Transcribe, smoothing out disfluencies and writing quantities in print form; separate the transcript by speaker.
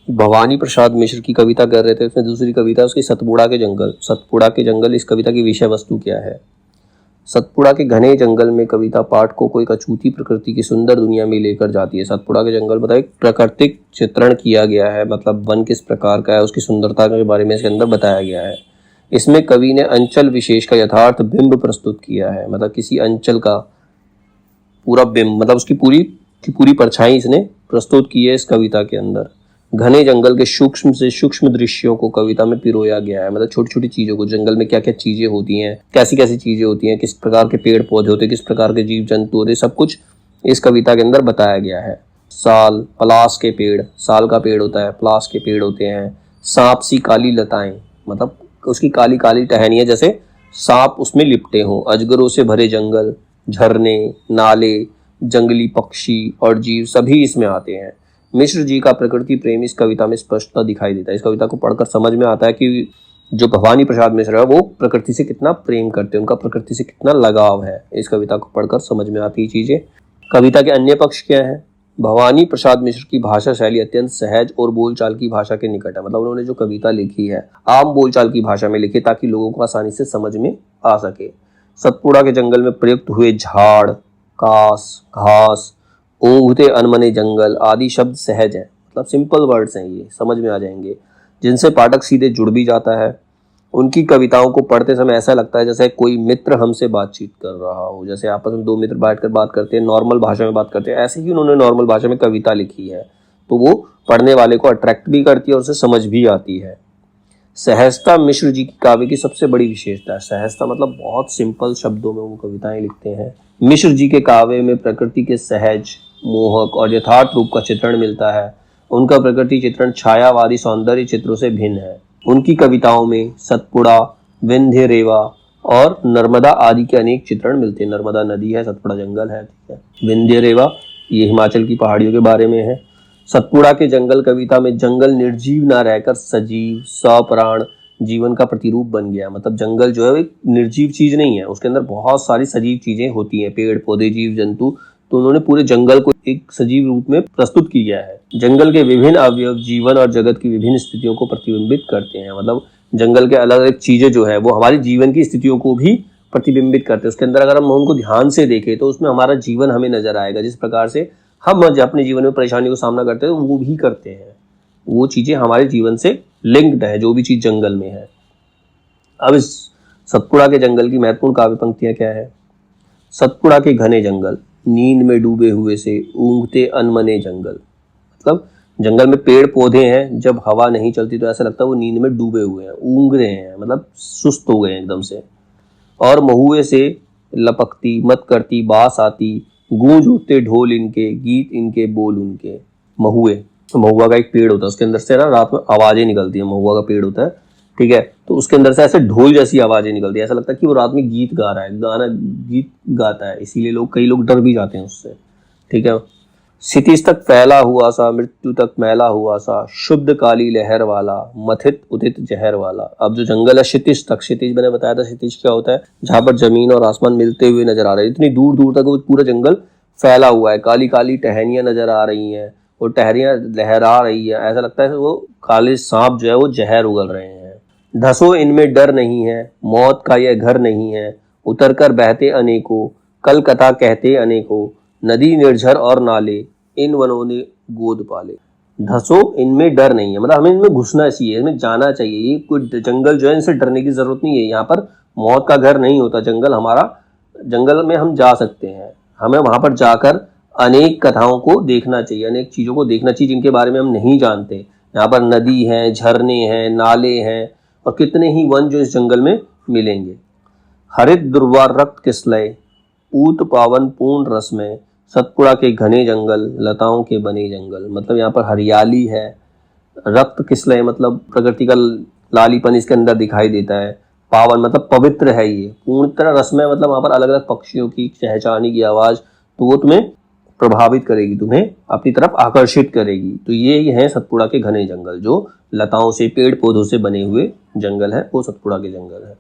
Speaker 1: भवानी प्रसाद मिश्र की कविता कर रहे थे, उसमें दूसरी कविता उसकी सतपुड़ा के जंगल। सतपुड़ा के जंगल, इस कविता की विषय वस्तु क्या है? सतपुड़ा के घने जंगल में कविता पाठकों को एक अछूती प्रकृति की सुंदर दुनिया में लेकर जाती है। सतपुड़ा के जंगल बताइए, प्राकृतिक चित्रण किया गया है, मतलब वन किस प्रकार का है, उसकी सुंदरता के बारे में इसके अंदर बताया गया है। इसमें कवि ने अंचल विशेष का यथार्थ बिंब प्रस्तुत किया है, मतलब किसी अंचल का पूरा बिंब, मतलब उसकी पूरी परछाई इसने प्रस्तुत की है इस कविता के अंदर। घने जंगल के सूक्ष्म से सूक्ष्म दृश्यों को कविता में पिरोया गया है, मतलब छोटी छोटी चीजों को, जंगल में क्या क्या चीजें होती हैं, कैसी कैसी चीजें होती हैं, किस प्रकार के पेड़ पौधे होते हैं, किस प्रकार के जीव जंतु होते हैं, सब कुछ इस कविता के अंदर बताया गया है। साल, पलास के पेड़, साल का पेड़ होता है, पलास के पेड़ होते हैं। सांप सी काली लताएं, मतलब उसकी काली काली टहनियां जैसे सांप उसमें लिपटे हों। अजगरों से भरे जंगल, झरने, नाले, जंगली पक्षी और जीव सभी इसमें आते हैं। मिश्र जी का प्रकृति प्रेम इस कविता में स्पष्टता दिखाई देता है। इस कविता को पढ़कर समझ में आता है कि जो भवानी प्रसाद मिश्र है वो प्रकृति से कितना प्रेम करते हैं, उनका प्रकृति से कितना लगाव है। इस कविता को पढ़कर समझ में आती है चीजें। कविता के अन्य पक्ष क्या है? भवानी प्रसाद मिश्र की भाषा शैली अत्यंत सहज और बोलचाल की भाषा के निकट है, मतलब उन्होंने जो कविता लिखी है आम बोलचाल की भाषा में लिखी ताकि लोगों को आसानी से समझ में आ सके। सतपुड़ा के जंगल में प्रयुक्त हुए झाड़, कास, घास, ऊँघते अनमने जंगल आदि शब्द सहज हैं, मतलब सिंपल वर्ड्स हैं, ये समझ में आ जाएंगे, जिनसे पाठक सीधे जुड़ भी जाता है। उनकी कविताओं को पढ़ते समय ऐसा लगता है जैसे कोई मित्र हमसे बातचीत कर रहा हो, जैसे आपस में दो मित्र बैठकर बात करते हैं, नॉर्मल भाषा में बात करते हैं, ऐसे ही उन्होंने नॉर्मल भाषा में कविता लिखी है, तो वो पढ़ने वाले को अट्रैक्ट भी करती है और उसे समझ भी आती है। सहजता मिश्र जी की काव्य की सबसे बड़ी विशेषता है। सहजता मतलब बहुत सिंपल शब्दों में वो कविताएं लिखते हैं। मिश्र जी के काव्य में प्रकृति के सहज, मोहक और यथार्थ रूप का चित्रण मिलता है। उनका प्रकृति चित्रण छायावादी सौंदर्य चित्रों से भिन्न है। उनकी कविताओं में सतपुड़ा, विंध्य रेवा और नर्मदा आदि के अनेक चित्रण मिलते हैं। नर्मदा नदी है, सतपुड़ा जंगल है, ठीक है। विंध्य रेवा ये हिमाचल की पहाड़ियों के बारे में है। सतपुड़ा के जंगल कविता में जंगल निर्जीव ना रहकर सजीव, सप्राण जीवन का प्रतिरूप बन गया, मतलब जंगल जो है एक निर्जीव चीज नहीं है, उसके अंदर बहुत सारी सजीव चीजें होती हैं, पेड़ पौधे, जीव जंतु, तो उन्होंने पूरे जंगल को एक सजीव रूप में प्रस्तुत किया है। जंगल के विभिन्न अवयव जीवन और जगत की विभिन्न स्थितियों को प्रतिबिंबित करते हैं, मतलब जंगल के अलग अलग चीजें जो है वो हमारी जीवन की स्थितियों को भी प्रतिबिंबित करते हैं। उसके अंदर अगर हम उनको ध्यान से देखें तो उसमें हमारा जीवन हमें नजर आएगा, जिस प्रकार से हम अपने जीवन में परेशानी को सामना करते हैं वो भी करते हैं, वो चीजें हमारे जीवन से लिंक्ड है, जो भी चीज जंगल में है। अब इस सतपुड़ा के जंगल की महत्वपूर्ण काव्य पंक्तियां क्या है? सतपुड़ा के घने जंगल, नींद में डूबे हुए से ऊँघते अनमने जंगल, मतलब जंगल में पेड़ पौधे हैं, जब हवा नहीं चलती तो ऐसा लगता है वो नींद में डूबे हुए हैं, ऊँघ रहे हैं, मतलब सुस्त हो गए हैं एकदम से। और महुए से लपकती मत करती बास आती, गूंज उठते ढोल इनके, गीत इनके बोल उनके। महुए, महुआ का एक पेड़ होता है, उसके अंदर से ना रात में आवाजें निकलती है, महुआ का पेड़ होता है, ठीक है, तो उसके अंदर से ऐसे ढोल जैसी आवाजें निकलती है, ऐसा लगता है कि वो रात में गीत गा रहा है, गीत गाता है, इसीलिए कई लोग डर भी जाते हैं उससे, ठीक है। क्षितिज तक फैला हुआ सा, मृत्यु तक मैला हुआ सा, शुद्ध काली लहर वाला, मथित उदित जहर वाला। अब जो जंगल है क्षितिज तक, क्षितिज मैंने बताया था क्षितिज क्या होता है, जहां पर जमीन और आसमान मिलते हुए नजर आ रहे हैं, इतनी दूर दूर तक वो पूरा जंगल फैला हुआ है, काली काली टहनियां नजर आ रही हैं, वो टहनियां लहरा रही है, ऐसा लगता है वो काले सांप जो है वो जहर उगल रहे हैं। धसो इनमें डर नहीं है, मौत का यह घर नहीं है, उतर कर बहते अनेकों, कल कथा कहते अनेकों, नदी निर्झर और नाले, इन वनों ने गोद पाले। धसो इनमें डर नहीं है, मतलब हमें इनमें घुसना चाहिए, हमें जाना चाहिए, ये कोई जंगल जो है इनसे डरने की जरूरत नहीं है, यहाँ पर मौत का घर नहीं होता जंगल हमारा, जंगल में हम जा सकते हैं, हमें वहां पर जाकर अनेक कथाओं को देखना चाहिए, अनेक चीजों को देखना चाहिए जिनके बारे में हम नहीं जानते। यहाँ पर नदी है, झरने हैं, नाले हैं और कितने ही वन जो इस जंगल में मिलेंगे। हरित दुर्वार रक्त किसलय, ऊत पावन पूर्ण रस में, सतपुड़ा के घने जंगल, लताओं के बने जंगल, मतलब यहाँ पर हरियाली है। रक्त किसलय मतलब प्रकृति का लालीपन इसके अंदर दिखाई देता है। पावन मतलब पवित्र है ये। पूर्ण तरह रसमय मतलब वहाँ पर अलग अलग पक्षियों की चहचहाने की आवाज, तो वो तुम्हें प्रभावित करेगी, तुम्हें अपनी तरफ आकर्षित करेगी। तो ये है सतपुड़ा के घने जंगल, जो लताओं से पेड़ पौधों से बने हुए जंगल है, वो सतपुड़ा के जंगल है।